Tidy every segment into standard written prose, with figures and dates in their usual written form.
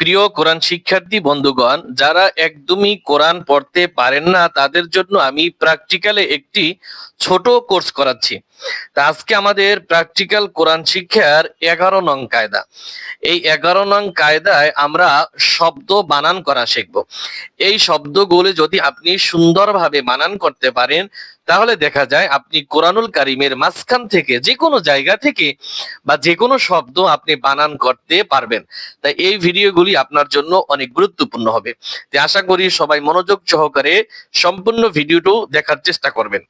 প্রিয় কোরআন শিক্ষার্থী বন্ধুগণ, যারা একদমই কোরআন পড়তে পারেন না তাদের জন্য আমি প্র্যাকটিক্যালে একটি ছোট কোর্স করাচ্ছি। তা আজকে আমাদের প্র্যাকটিক্যাল কোরআন শিক্ষার 11 নং কায়দা। এই 11 নং কায়দায় আমরা শব্দ বানান করা শিখব। এই শব্দগুলো যদি আপনি সুন্দরভাবে বানান করতে পারেন তাহলে দেখা যায় আপনি কোরআনুল কারিমের মাঝখান থেকে যে কোনো জায়গা থেকে বা যে কোনো শব্দ আপনি বানান করতে পারবেন। তাই এই ভিডিওগুলি আপনার জন্য অনেক গুরুত্বপূর্ণ হবে। তাই আশা করি সবাই মনোযোগ সহকারে সম্পূর্ণ ভিডিওটি দেখার চেষ্টা করবেন।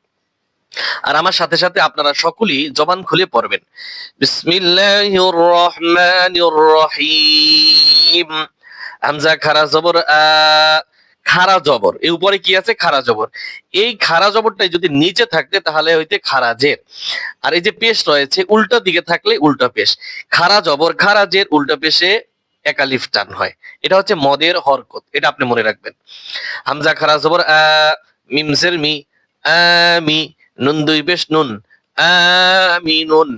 আর আমার সাথে সাথে আপনারা সকলেই জবান খুলে পড়বেন। বিসমিল্লাহির রহমানির রহিম। হামজা খারা জবর আ, খারা জবর, এর উপরে কি আছে? খারা জবর। এই খারা জবরটাই যদি নিচে থাকতে তাহলে হইতে খারাজের। আর এই যে পেশ রয়েছে উল্টো দিকে থাকলে উল্টো পেশ। খারা জবর খারাজের উল্টো পেশে একালিফ টান হয়। এটা হচ্ছে মদের হরকত, এটা আপনি মনে রাখবেন। হামজা খারা জবর আ, মিম জের মি, আমি, নুন দুই পেশ নুন, আমিনুন।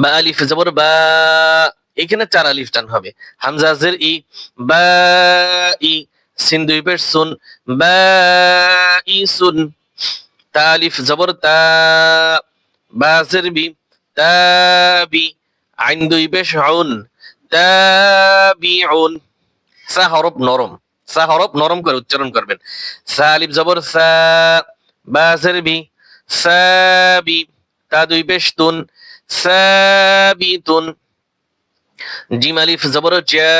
বা আলিফ জবর বা, এখানে 4 আলিফ টান হবে। হামজা জের ই, বা ই, সিন দুই পেশ সুন, বা ই সুন। তা আলিফ জবর তা, বা জের বি, তাবি, আইন দুই পেশ আউন, তাবিউন। সা হরফ নরম, সা হরফ নরম করে উচ্চারণ করবেন। সা আলিফ জবর সা, বা জের বি, সাবি, তা দুই পেশ তুন, সাবিতুন। জিম আলিফ জবর জা,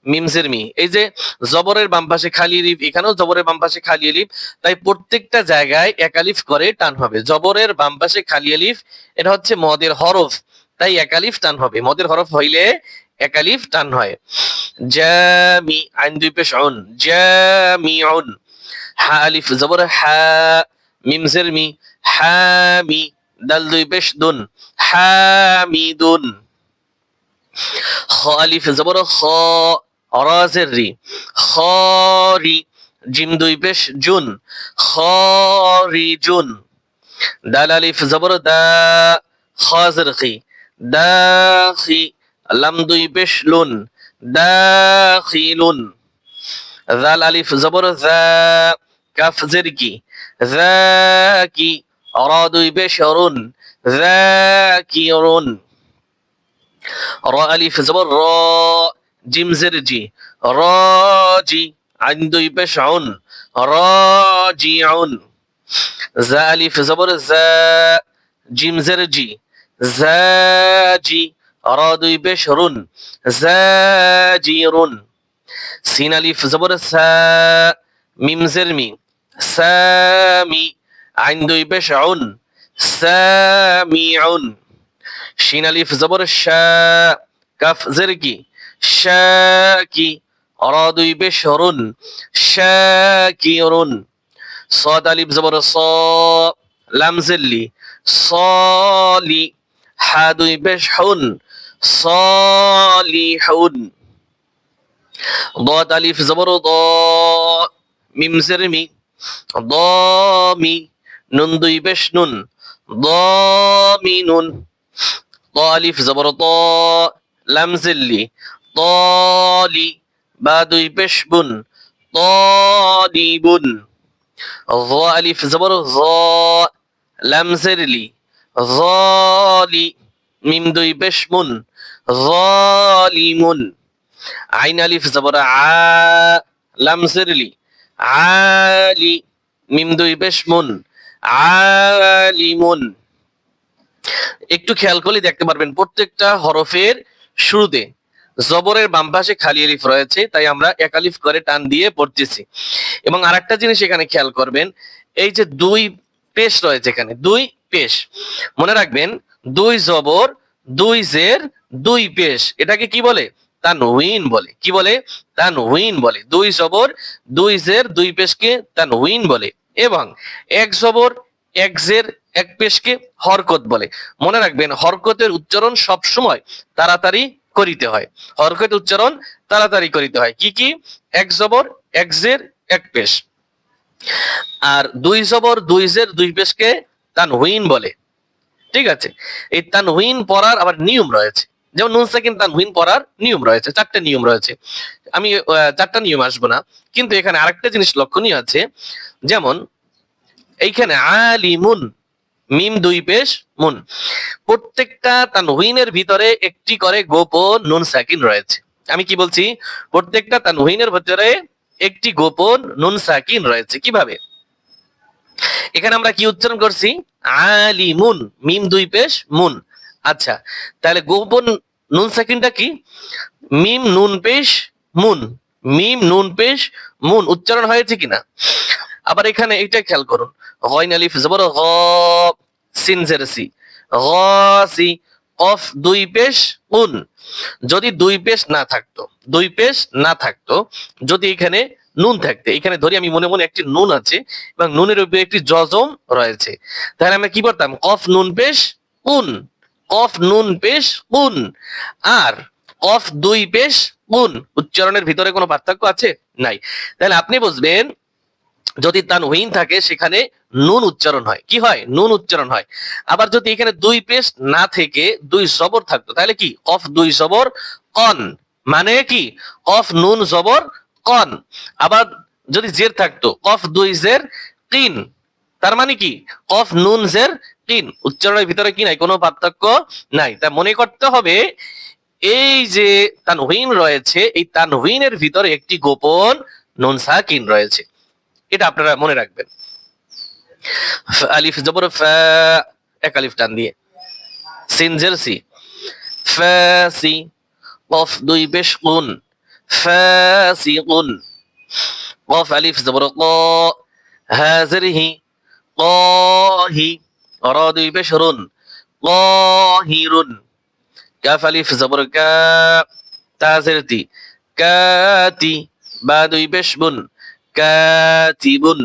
মিম জের মি। এই যে জবরের বাম পাশে খালি আলিফ, এখানেও জবরের বাম পাশে খালি আলিফ, তাই প্রত্যেকটা জায়গায় এক আলিফ করে টান হবে। জবরের বাম পাশে খালি আলিফ, এটা হচ্ছে মদের হরফ, তাই এক আলিফ টান হবে। মদের হরফ হইলে এক আলিফ টান হয়। জামি, আইন দুই পেশ উন, জামিউন। হা আলিফ জবর হা, মিম জের মি, হামি, দাল দুই পেশ দুন, হামিদুন। খ আলিফ জবর খ, রা জের রি, খরি, জিম দুই পেশ জুন, খরিজুন। দাল আলিফ জবর দা, খ জের খি, দাখি, লাম দুই পেশ লুন, দাখিলুন। জাল আলিফ জবর জা, কাফ জের কি, যাকি, রা দুই পেশ রুন, যাকিরুন। র আলিফ জবর র, জিম জের জি, রাজি, আইন দুই পেশ উন, রাজিউন। জা আলিফ জবর জা, জিম জের জি, জাজি, রা দুই পেশ রুন, জাজিরুন। সিন আলিফ জবর সা, মিম জের মি, সামি, আইন দুই পেশ উন, সামিউন। শিন আলিফ জবর শা, কাফ জের কি, শাকি, রা দুই পেশ রুন, শাকিরুন। সাদ আলিফ জবর স, লাম জের লি, সলি, হা দুই পেশ হুন, সলিহুন। ضاد আলিফ জবর দ, মিম জের মি, ضমি, নুন দুই পেশ নুন, ضامনুন। ত আলিফ জবর ত, লাম জের লি, তলি, বা দুই পেশ বুন, তলিবুন। য আলিফ জবর য, লাম জের লি, যলি, মিম দুই পেশ মুন, যলিমুন। আইন আলিফ জবর আ, লাম জের লি, আলি, মিম দুই পেশ মুন, আলিমুন। একটু খেয়াল করলে দেখতে পারবেন প্রত্যেকটা হরফের শুরুতে জবরের বাম পাশে খালি আলিফ রয়েছে, তাই আমরা এক আলিফ করে টান দিয়ে পড়তেছি। এবং আরেকটা জিনিস এখানে খেয়াল করবেন, এই যে দুই পেশ রয়েছে, এখানে দুই পেশ মনে রাখবেন। দুই জবর, দুই জের, দুই পেশ, এটাকে কি বলে? তানউইন বলে। কি বলে? তানউইন বলে। দুই জবর, দুই জের, দুই পেশকে তানউইন বলে। এবং এক জবর, এক জের, এক পেশকে হরকত বলে। মনে রাখবেন হরকতের উচ্চারণ সব সময় তাড়াতাড়ি করিতে হয়। হরকতের উচ্চারণ তাড়াতাড়ি করিতে হয়। কি কি? এক জবর, এক জের, এক পেশ। আর দুই জবর, দুই জের, দুই পেশকে তানউইন বলে। ঠিক আছে? এই তানউইন পড়ার আবার নিয়ম রয়েছে। যেমন নুন সাকিন তানউইন পড়ার নিয়ম রয়েছে, 4টা নিয়ম রয়েছে। আমি 4টা নিয়ম আসবো না, কিন্তু এখানে আরেকটা জিনিস লক্ষণীয় আছে। যেমন এইখানে আলিমুন, মিম দুই পেশ মুন, প্রত্যেকটা তানউইনের ভিতরে একটি করে গোপন নুন সাকিন রয়েছে। আমি কি বলছি? প্রত্যেকটা তানউইনের ভিতরে একটি গোপন নুন সাকিন রয়েছে। কিভাবে? এখানে আমরা কি উচ্চারণ করছি? আলিমুন, মিম দুই পেশ মুন। আচ্ছা, তাহলে গোপন নুন সাকিনটা কি? মিম নুন পেশ মুন, মিম নুন পেশ মুন উচ্চারণ হয়েছে কিনা। আবার এখানে এইটা খেয়াল করুন, গইন আলিফ জবর গ, সিন জের সি, গসি, অফ দুই পেশ উন। যদি দুই পেশ না থাকতো, দুই পেশ না থাকতো, যদি এখানে নুন থাকতে, এখানে ধরি আমি মনে মনে একটি নুন আছে এবং নুনের উপরে একটি জজম রয়েছে, তাহলে আমরা কি করতাম? কফ নুন পেশ উন, কফ নুন পেশ উন। আর কফ দুই পেশ উন, উচ্চারণের ভিতরে কোনো পার্থক্য আছে? নাই। তাহলে আপনি বুঝবেন, যদি তানউইন থাকে সেখানে নুন উচ্চারণ হয়। কি হয়? নুন উচ্চারণ হয়। আবার যদি এখানে দুই পেশ না থেকে দুই জবর থাকতো, তাহলে কি? কফ দুই জবর কন, মানে কি? কফ নুন জবর কন। আবার যদি জের থাকতো, কফ দুই জের তিন, তার মানে কি? কফ নুন জের তিন। উচ্চারণের ভিতরে কি নাই? কোনো পার্থক্য নাই। তা মনে করতে হবে, এই যে তানউইন রয়েছে, এই তানউইনের ভিতরে একটি গোপন নুন সাকিন রয়েছে। এটা আপনারা মনে রাখবেন। আলিফ জবর ফা, এক আলিফ টান দিয়ে, সিন জের সি, ফাসি, কফ দুই পেশ কুন, ফাসিকুন। কফ আলিফ জবর ক, হা জের হি, কাহি, র দুই পেশ রুন, কাহিরুন। কাফ আলিফ জবর কা, তা জের তি, কাতি, বা দুই পেশ বুন, কাতিবুন।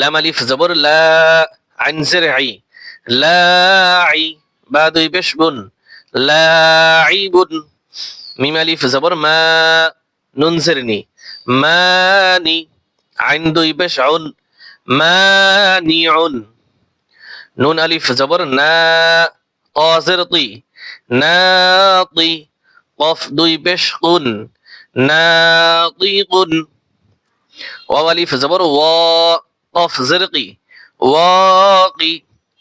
লাম আলিফ জবর লা, আইন জের আই, লাই, বা দুই পেশ বুন, লাইবুন। মিম আলিফ জবর মা, নুন জের নি, মানি, আইন দুই পেশ উন, মানিউন। নুন আলিফ জবর না, ক জের তি, নাতি, কফ দুই পেশ কুন, নাতিকুন। ওয়াও আলিফ জবর ওয়া, কফ জের কি, ওয়াকি,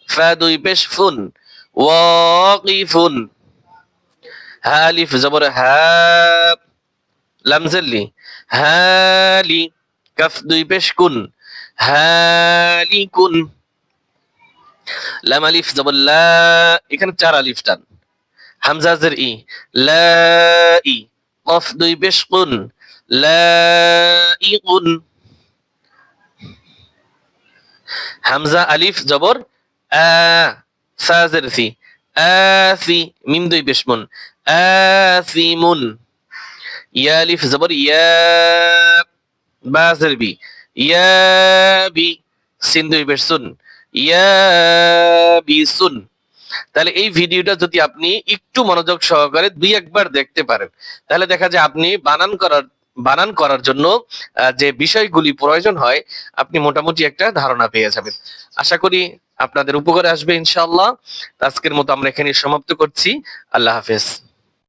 ফা দুই পেশ ফুন, ওয়াকিফুন। হা আলিফ জবর হা, লাম জের লি, হালি, কাফ দুই পেশ কুন, হালিকুন। লাম আলিফ জবর লা, এখানে 4 আলিফ টান, হামজা জের ই, লাই, কফ দুই পেশ কুন, লাইকুন। হামজা আলিফ জবর আ, সা জের সি, আসি, মিম দুই পেশ মুন, আসিমুন। ইয়া আলিফ জবর ইয়া, বা জের বি, ইয়াবি, সিন দুই পেশ সুন, ইয়াবিসুন। তাহলে এই ভিডিওটা যদি আপনি একটু মনোযোগ সহকারে 2-1 বার দেখতে পারেন, তাহলে দেখা যায় আপনি বানান করার জন্য যে বিষয়গুলি প্রয়োজন হয়, আপনি মোটামুটি একটা ধারণা পেয়ে যাবেন। আশা করি আপনাদের উপকারে আসবে ইনশাআল্লাহ। আজকের মতো আমরা এখানে সমাপ্ত করছি। আল্লাহ হাফেজ।